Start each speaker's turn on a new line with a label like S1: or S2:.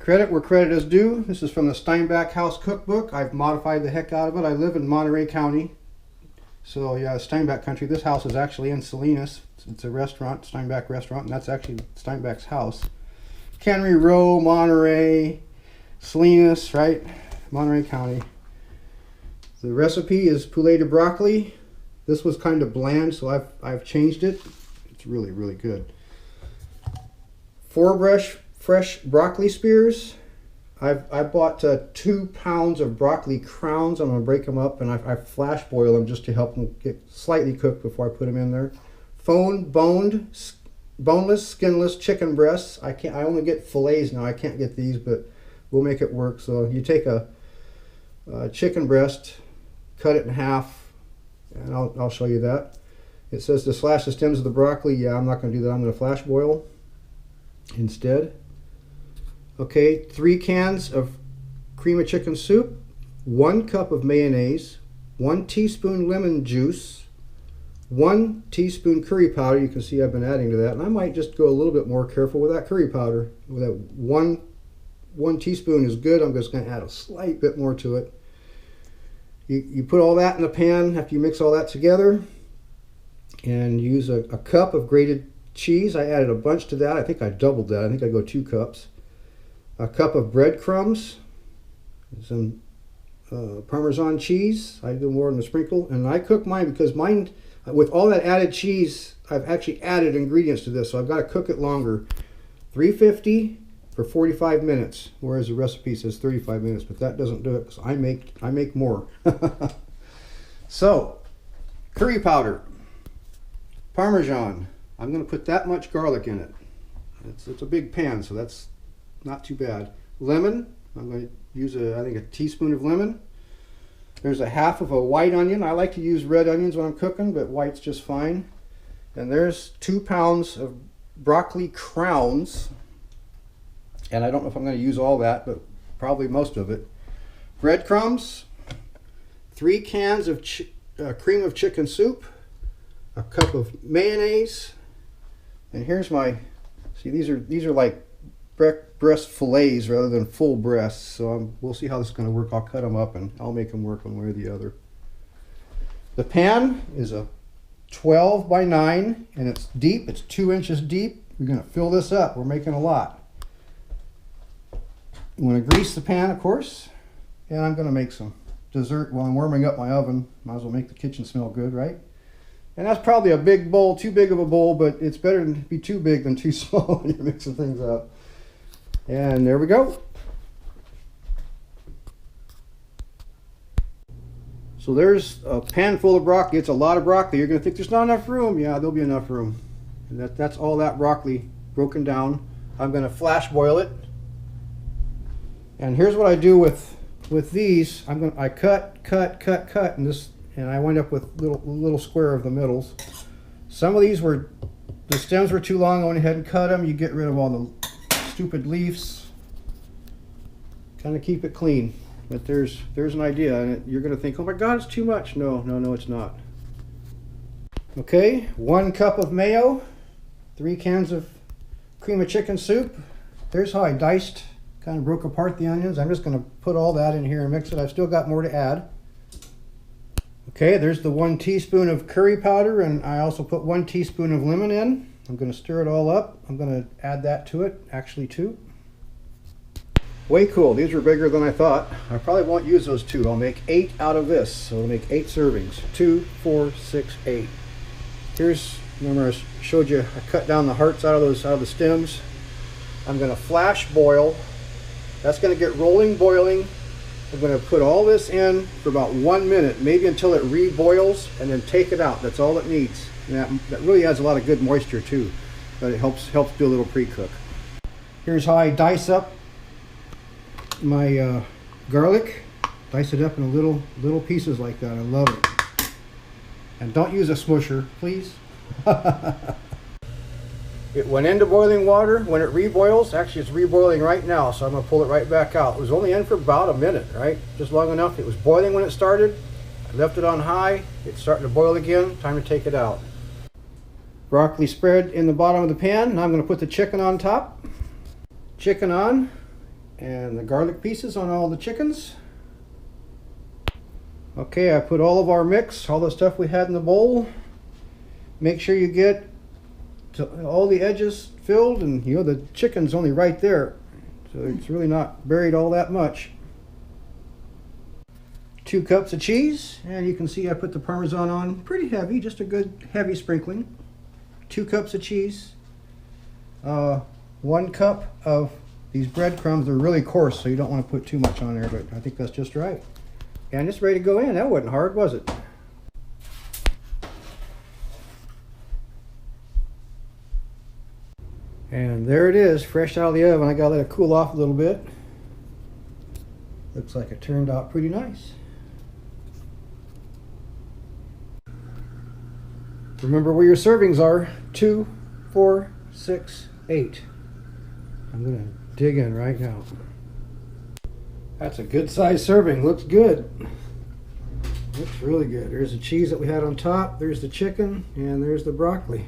S1: Credit where credit is due. This is from the Steinbach House Cookbook. I've modified the heck out of it. I live in Monterey County. So yeah, Steinbach country. This house is actually in Salinas. It's a restaurant, Steinbach restaurant, and that's actually Steinbach's house. Cannery Row, Monterey, Salinas, right? Monterey County. The recipe is Palate broccoli. This was kind of bland, so I've changed it. It's really, really good. 4 fresh broccoli spears. I bought 2 pounds of broccoli crowns. I'm going to break them up, and I flash boil them just to help them get slightly cooked before I put them in there. Boneless, skinless chicken breasts. I only get fillets now. I can't get these, but we'll make it work. So you take a chicken breast, cut it in half, and I'll show you that. It says to slash the stems of the broccoli. Yeah, I'm not going to do that. I'm going to flash boil instead. Okay, 3 cans of cream of chicken soup, 1 cup of mayonnaise, 1 teaspoon lemon juice, 1 teaspoon curry powder. You can see I've been adding to that, and I might just go a little bit more careful with that curry powder. With that one teaspoon is good. I'm just going to add a slight bit more to it. You put all that in the pan after you mix all that together, and use a cup of grated cheese. I added a bunch to that. I think I doubled that. I think I go 2 cups. A cup of breadcrumbs, some Parmesan cheese. I do more than a sprinkle, and I cook mine because mine, with all that added cheese, I've actually added ingredients to this, so I've got to cook it longer. 350 for 45 minutes, whereas the recipe says 35 minutes, but that doesn't do it because I make more. So, curry powder, Parmesan. I'm going to put that much garlic in it. It's a big pan, so that's not too bad. Lemon. I'm going to use I think a teaspoon of lemon. There's a half of a white onion. I like to use red onions when I'm cooking, but white's just fine. And there's 2 pounds of broccoli crowns. And I don't know if I'm going to use all that, but probably most of it. Breadcrumbs. 3 cans of cream of chicken soup. A cup of mayonnaise. And here's my, see, these are like breast fillets rather than full breasts, so we'll see how this is going to work. I'll cut them up and I'll make them work one way or the other. The pan is a 12 by 9 and it's deep. It's 2 inches deep. We're going to fill this up. We're making a lot. I'm going to grease the pan, of course, and I'm going to make some dessert while I'm warming up my oven. Might as well make the kitchen smell good, right? And that's probably a big bowl, too big of a bowl, but it's better to be too big than too small when you're mixing things up. And there we go. So there's a pan full of broccoli. It's a lot of broccoli. You're going to think there's not enough room. Yeah, there'll be enough room. And that's all that broccoli broken down. I'm going to flash boil it. And here's what I do with these. I cut, and I wind up with little square of the middles. Some of these the stems were too long. I went ahead and cut them. You get rid of all the stupid leaves. Kind of keep it clean. But there's an idea, and you're going to think, oh my God, it's too much. No, it's not. Okay, 1 cup of mayo, 3 cans of cream of chicken soup. There's how I diced, kind of broke apart the onions. I'm just going to put all that in here and mix it. I've still got more to add. Okay, there's the 1 teaspoon of curry powder, and I also put 1 teaspoon of lemon in. I'm going to stir it all up. I'm going to add that to it, actually 2. Way cool. These were bigger than I thought. I probably won't use those 2. I'll make 8 out of this. So I'll make 8 servings. 2, 4, 6, 8. Here's, remember I showed you, I cut down the hearts out of the stems. I'm going to flash boil. That's going to get rolling, boiling. I'm going to put all this in for about 1 minute, maybe until it reboils, and then take it out. That's all it needs. And that really adds a lot of good moisture too, but it helps do a little pre-cook. Here's how I dice up my garlic. Dice it up in little pieces like that. I love it. And don't use a smusher, please. It went into boiling water. When it reboils, actually it's reboiling right now, so I'm going to pull it right back out. It was only in for about a minute, right? Just long enough. It was boiling when it started. I left it on high. It's starting to boil again. Time to take it out. Broccoli spread in the bottom of the pan. Now I'm going to put the chicken on top. Chicken on. and the garlic pieces on all the chickens. Okay, I put all of our mix, all the stuff we had in the bowl. Make sure you get to all the edges filled, and you know the chicken's only right there, so it's really not buried all that much. 2 cups of cheese, and you can see I put the Parmesan on pretty heavy, just a good heavy sprinkling. 2 cups of cheese. 1 cup of these breadcrumbs. They're really coarse, so you don't want to put too much on there, but I think that's just right. And it's ready to go in. That wasn't hard, was it? And there it is, fresh out of the oven. I gotta let it cool off a little bit. Looks like it turned out pretty nice. Remember where your servings are. 2, 4, 6, 8. I'm gonna dig in right now. That's a good size serving. Looks good. Looks really good. There's the cheese that we had on top. There's the chicken, and there's the broccoli.